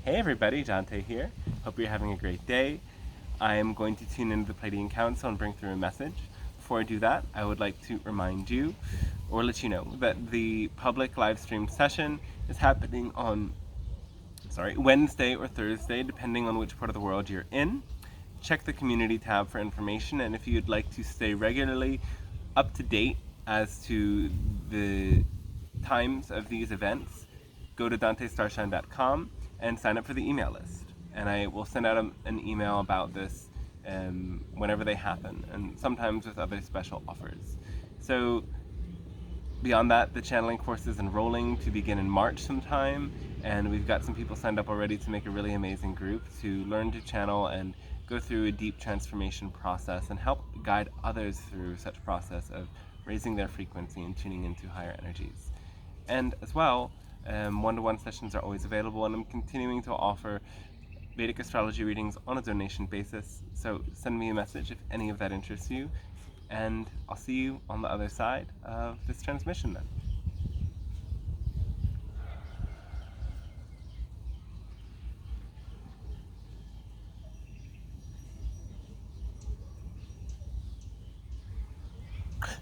Hey everybody, Dante here. Hope you're having a great day. I am going to tune into the Pleiadian Council and bring through a message. Before I do that, I would like to remind you, or let you know, that the public live stream session is happening on Wednesday or Thursday, depending on which part of the world you're in. Check the community tab for information, and if you'd like to stay regularly up to date as to the times of these events, go to dantestarshine.com and sign up for the email list. And I will send out an email about this whenever they happen, and sometimes with other special offers. So beyond that, the channeling course is enrolling to begin in March sometime, and we've got some people signed up already to make a really amazing group to learn to channel and go through a deep transformation process and help guide others through such process of raising their frequency and tuning into higher energies. And as well, one-to-one sessions are always available, and I'm continuing to offer Vedic astrology readings on a donation basis. So send me a message if any of that interests you, and I'll see you on the other side of this transmission then.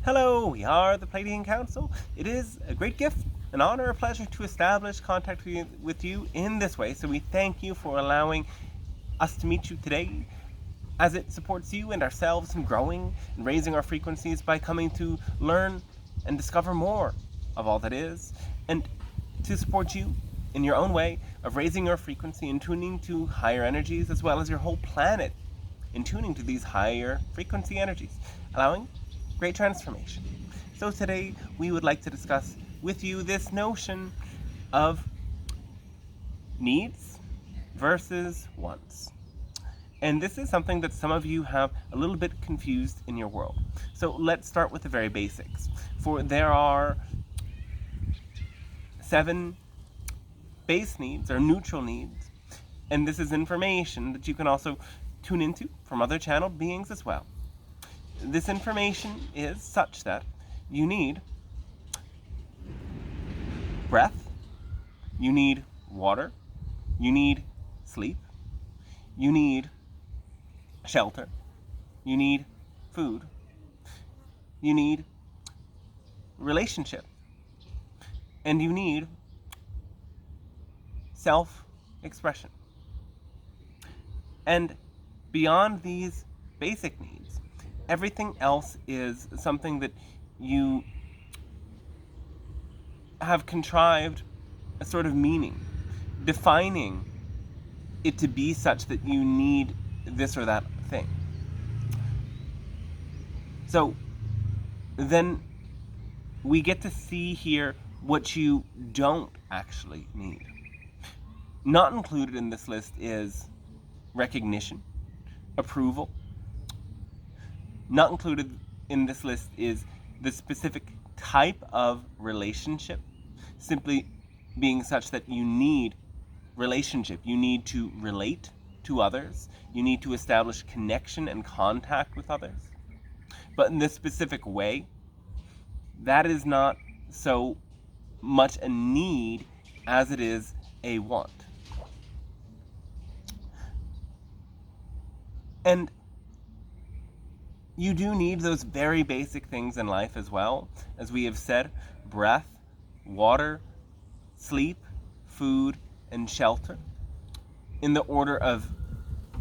Hello, we are the Pleiadian Council. It is a great gift, an honor, a pleasure to establish contact with you in this way, so we thank you for allowing us to meet you today, as it supports you and ourselves in growing and raising our frequencies by coming to learn and discover more of all that is, and to support you in your own way of raising your frequency and tuning to higher energies, as well as your whole planet in tuning to these higher frequency energies, allowing great transformation. So today we would like to discuss with you this notion of needs versus wants. And this is something that some of you have a little bit confused in your world. So let's start with the very basics. For there are 7 base needs or neutral needs, and this is information that you can also tune into from other channeled beings as well. This information is such that you need breath, you need water, you need sleep, you need shelter, you need food, you need relationship, and you need self-expression. And beyond these basic needs, everything else is something that you have contrived a sort of meaning, defining it to be such that you need this or that thing. So then we get to see here what you don't actually need. Not included in this list is recognition, approval. Not included in this list is the specific type of relationship, simply being such that you need relationship. You need to relate to others. You need to establish connection and contact with others. But in this specific way, that is not so much a need as it is a want. And you do need those very basic things in life as well, as we have said: breath, water, sleep, food, and shelter, in the order of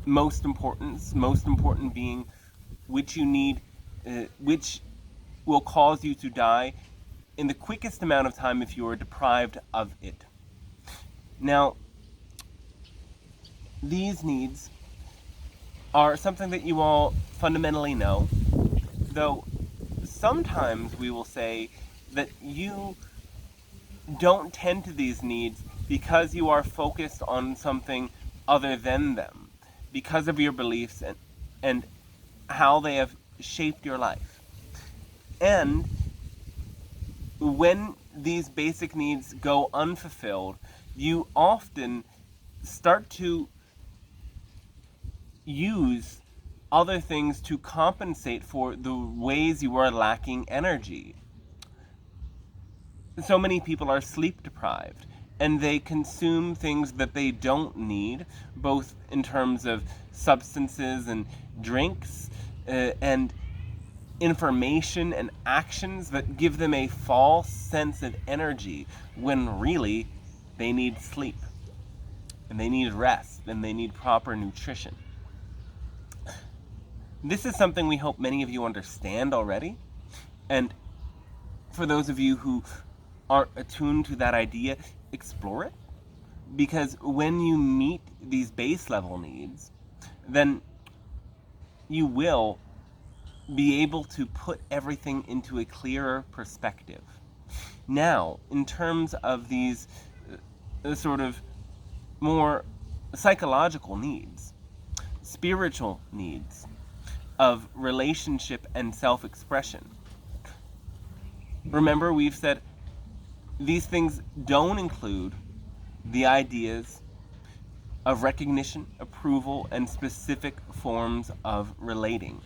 most importance, most important being which you need, which will cause you to die in the quickest amount of time if you are deprived of it. Now, these needs are something that you all fundamentally know, though sometimes we will say that you don't tend to these needs because you are focused on something other than them, because of your beliefs and how they have shaped your life. And when these basic needs go unfulfilled, you often start to use other things to compensate for the ways you are lacking energy. So many people are sleep deprived, and they consume things that they don't need, both in terms of substances and drinks, and information and actions that give them a false sense of energy, when really they need sleep, and they need rest, and they need proper nutrition. This is something we hope many of you understand already, and for those of you who aren't attuned to that idea, explore it, because when you meet these base level needs, then you will be able to put everything into a clearer perspective. Now, in terms of these sort of more psychological needs, spiritual needs of relationship and self-expression, remember, we've said these things don't include the ideas of recognition, approval, and specific forms of relating.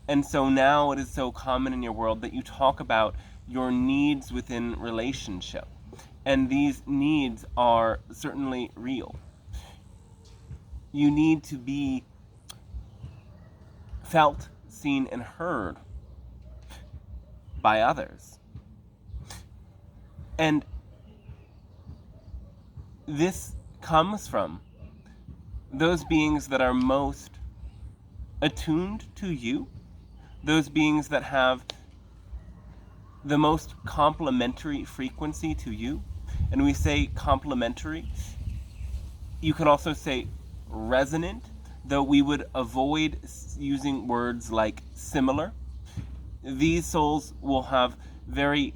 And so now it is so common in your world that you talk about your needs within relationship. And these needs are certainly real. You need to be felt, seen, and heard by others. And this comes from those beings that are most attuned to you, those beings that have the most complementary frequency to you. And we say complementary. You could also say resonant, though we would avoid using words like similar. These souls will have very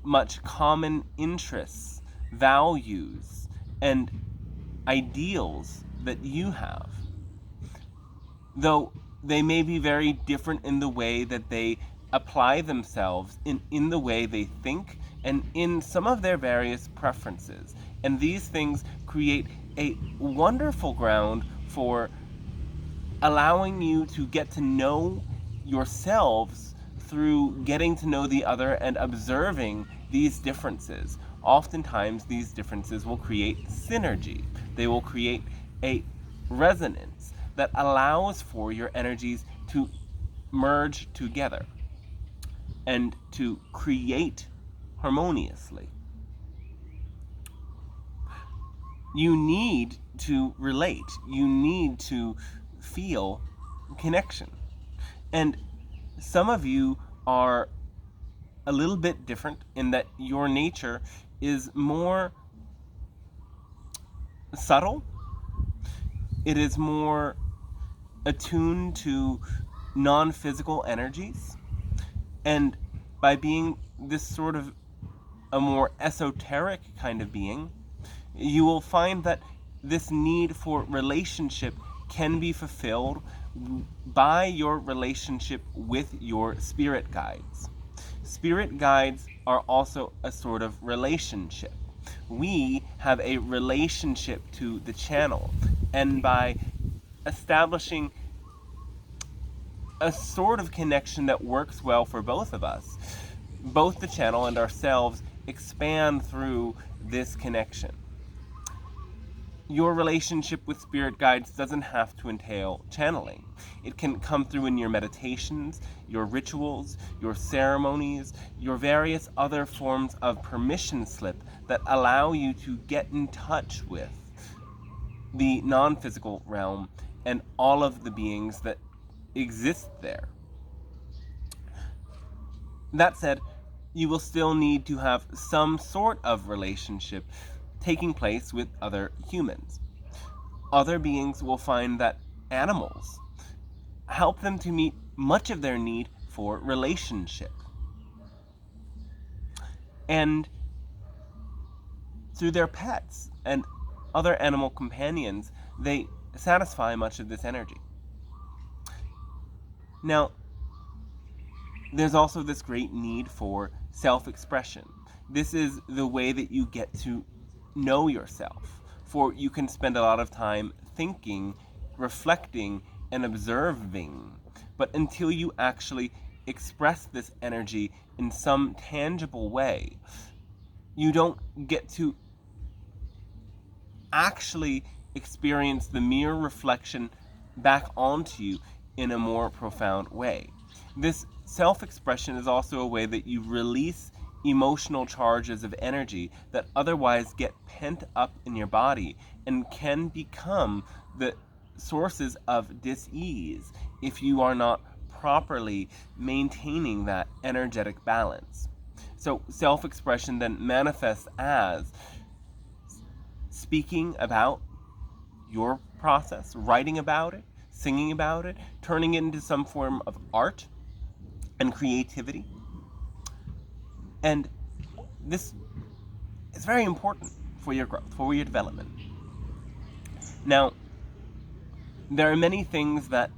much common interests, values, and ideals that you have, though they may be very different in the way that they apply themselves, in the way they think, and in some of their various preferences. And these things create a wonderful ground for allowing you to get to know yourselves through getting to know the other and observing these differences. Oftentimes, these differences will create synergy. They will create a resonance that allows for your energies to merge together and to create harmoniously. You need to relate. You need to feel connection. And some of you are a little bit different in that your nature is more subtle. It is more attuned to non-physical energies. And by being this sort of a more esoteric kind of being, you will find that this need for relationship can be fulfilled by your relationship with your spirit guides. Spirit guides are also a sort of relationship. We have a relationship to the channel, and by establishing a sort of connection that works well for both of us, both the channel and ourselves expand through this connection. Your relationship with spirit guides doesn't have to entail channeling. It can come through in your meditations, your rituals, your ceremonies, your various other forms of permission slip that allow you to get in touch with the non-physical realm and all of the beings that exist there. That said, you will still need to have some sort of relationship taking place with other humans. Other beings will find that animals help them to meet much of their need for relationship. And through their pets and other animal companions, they satisfy much of this energy. Now, there's also this great need for self-expression. This is the way that you get to know yourself, for you can spend a lot of time thinking, reflecting, and observing. But until you actually express this energy in some tangible way, you don't get to actually experience the mirror reflection back onto you in a more profound way. This self-expression is also a way that you release emotional charges of energy that otherwise get pent up in your body and can become the sources of dis-ease if you are not properly maintaining that energetic balance. So self-expression then manifests as speaking about your process, writing about it, singing about it, turning it into some form of art and creativity. And this is very important for your growth, for your development. Now, there are many things that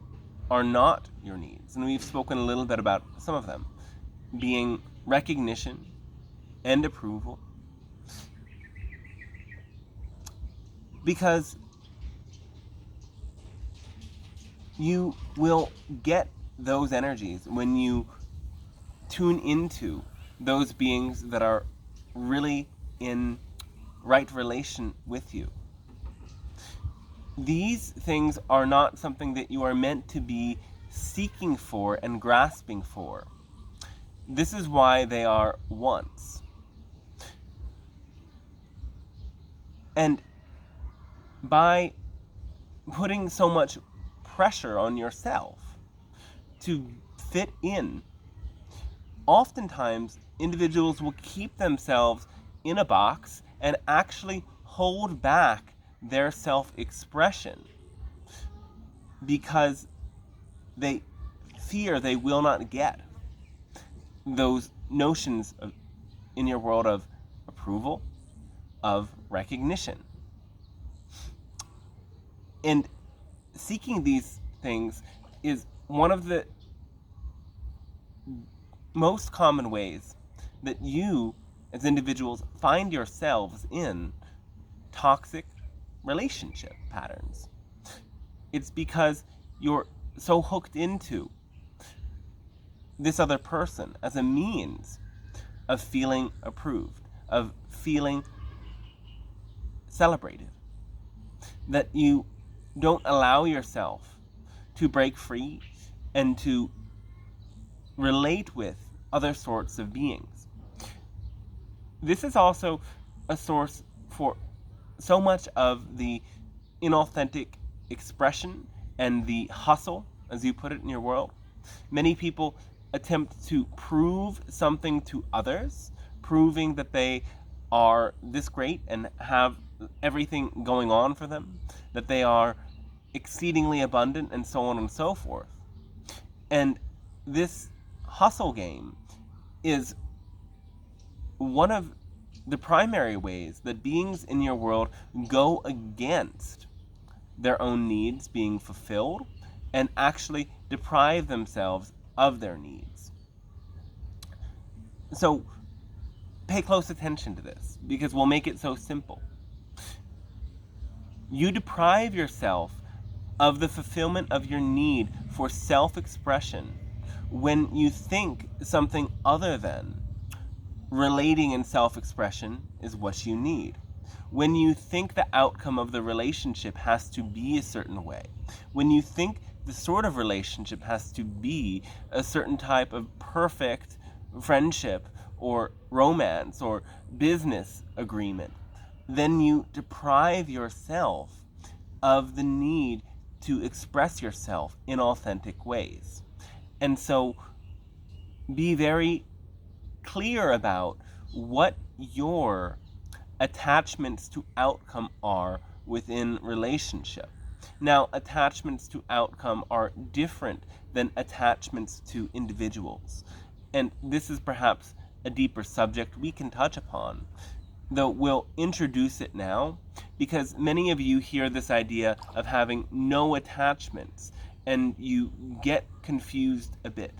are not your needs, and we've spoken a little bit about some of them, being recognition and approval. Because you will get those energies when you tune into those beings that are really in right relation with you. These things are not something that you are meant to be seeking for and grasping for. This is why they are wants. And by putting so much pressure on yourself to fit in, oftentimes individuals will keep themselves in a box and actually hold back their self-expression because they fear they will not get those notions of, in your world, of approval, of recognition. And seeking these things is one of the most common ways that you as individuals find yourselves in toxic relationship patterns. It's because you're so hooked into this other person as a means of feeling approved, of feeling celebrated, that you don't allow yourself to break free and to relate with other sorts of beings. This is also a source for so much of the inauthentic expression and the hustle, as you put it, in your world. Many people attempt to prove something to others, proving that they are this great and have everything going on for them, that they are exceedingly abundant, and so on and so forth. And this hustle game is one of the primary ways that beings in your world go against their own needs being fulfilled and actually deprive themselves of their needs. So pay close attention to this, because we'll make it so simple. You deprive yourself of the fulfillment of your need for self-expression when you think something other than relating and self-expression is what you need. When you think the outcome of the relationship has to be a certain way. When you think the sort of relationship has to be a certain type of perfect friendship or romance or business agreement, then you deprive yourself of the need to express yourself in authentic ways. And so be very clear about what your attachments to outcome are within relationship. Now, attachments to outcome are different than attachments to individuals. And this is perhaps a deeper subject we can touch upon, though we'll introduce it now, because many of you hear this idea of having no attachments, and you get confused a bit.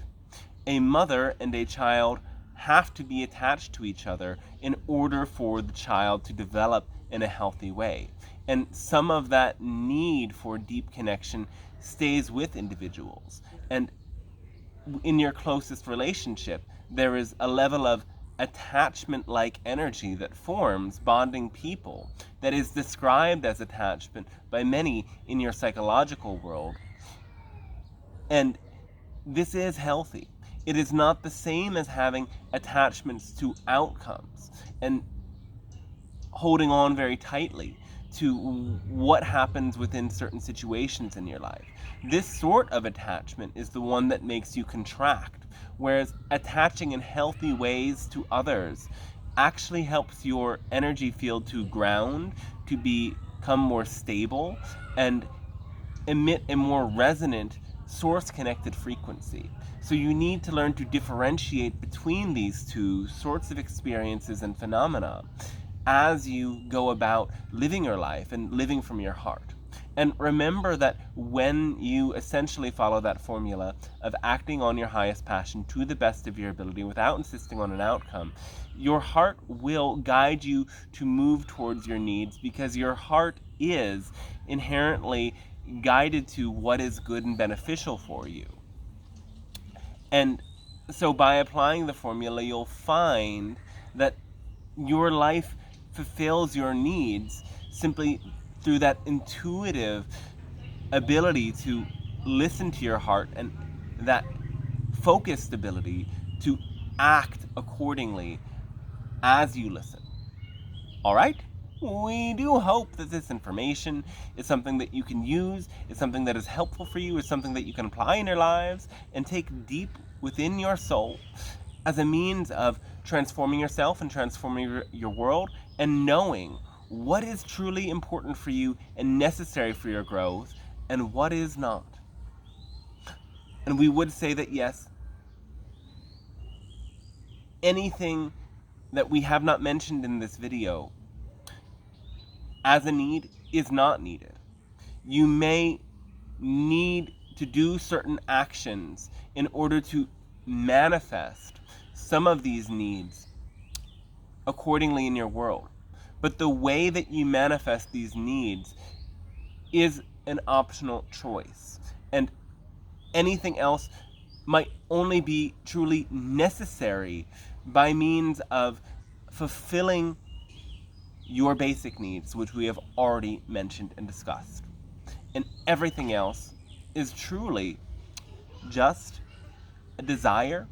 A mother and a child have to be attached to each other in order for the child to develop in a healthy way. And some of that need for deep connection stays with individuals. And in your closest relationship, there is a level of attachment-like energy that forms bonding people, that is described as attachment by many in your psychological world. And this is healthy. It is not the same as having attachments to outcomes and holding on very tightly to what happens within certain situations in your life. This sort of attachment is the one that makes you contract, whereas attaching in healthy ways to others actually helps your energy field to ground, to become more stable, and emit a more resonant, source-connected frequency. So you need to learn to differentiate between these two sorts of experiences and phenomena as you go about living your life and living from your heart. And remember that when you essentially follow that formula of acting on your highest passion to the best of your ability without insisting on an outcome, your heart will guide you to move towards your needs, because your heart is inherently guided to what is good and beneficial for you. And so by applying the formula, you'll find that your life fulfills your needs simply through that intuitive ability to listen to your heart and that focused ability to act accordingly as you listen. All right? We do hope that this information is something that you can use, is something that is helpful for you, is something that you can apply in your lives and take deep within your soul as a means of transforming yourself and transforming your world, and knowing what is truly important for you and necessary for your growth and what is not. And we would say that yes, anything that we have not mentioned in this video as a need is not needed. You may need to do certain actions in order to manifest some of these needs accordingly in your world. But the way that you manifest these needs is an optional choice. And anything else might only be truly necessary by means of fulfilling your basic needs, which we have already mentioned and discussed. And everything else is truly just a desire.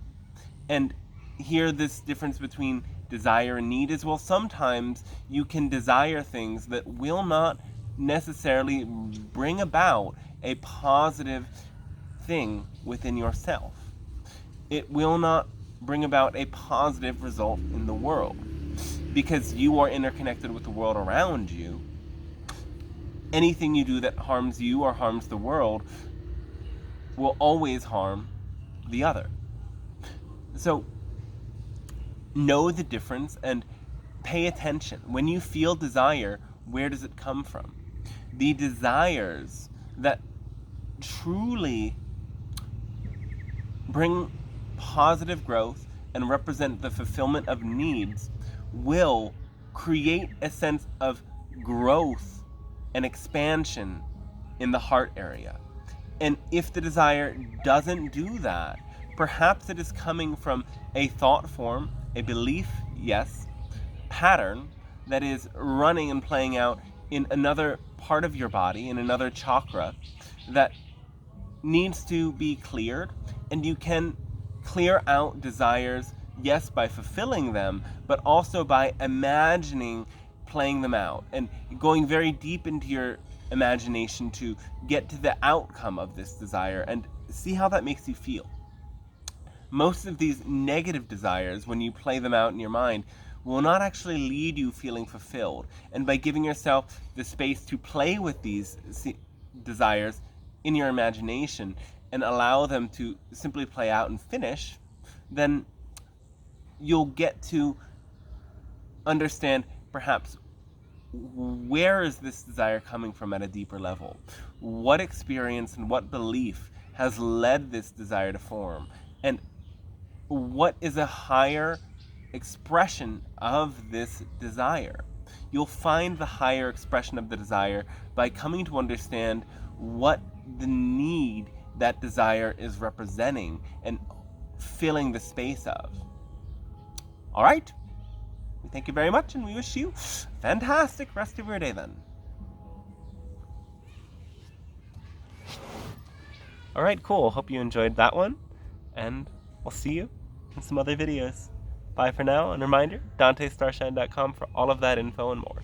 And here, this difference between desire and need is, well, sometimes you can desire things that will not necessarily bring about a positive thing within yourself. It will not bring about a positive result in the world, because you are interconnected with the world around you. Anything you do that harms you or harms the world will always harm the other. So know the difference and pay attention. When you feel desire, where does it come from? The desires that truly bring positive growth and represent the fulfillment of needs will create a sense of growth and expansion in the heart area. And if the desire doesn't do that, perhaps it is coming from a thought form, a belief, yes, pattern that is running and playing out in another part of your body, in another chakra, that needs to be cleared. And you can clear out desires, yes, by fulfilling them, but also by imagining playing them out and going very deep into your imagination to get to the outcome of this desire and see how that makes you feel. Most of these negative desires, when you play them out in your mind, will not actually lead you feeling fulfilled. And by giving yourself the space to play with these desires in your imagination and allow them to simply play out and finish, then you'll get to understand perhaps where is this desire coming from at a deeper level? What experience and what belief has led this desire to form? And what is a higher expression of this desire? You'll find the higher expression of the desire by coming to understand what the need that desire is representing and filling the space of. All right. We thank you very much, and we wish you a fantastic rest of your day then. All right, cool. Hope you enjoyed that one, and we'll see you in some other videos. Bye for now, and reminder, DanteStarshine.com for all of that info and more.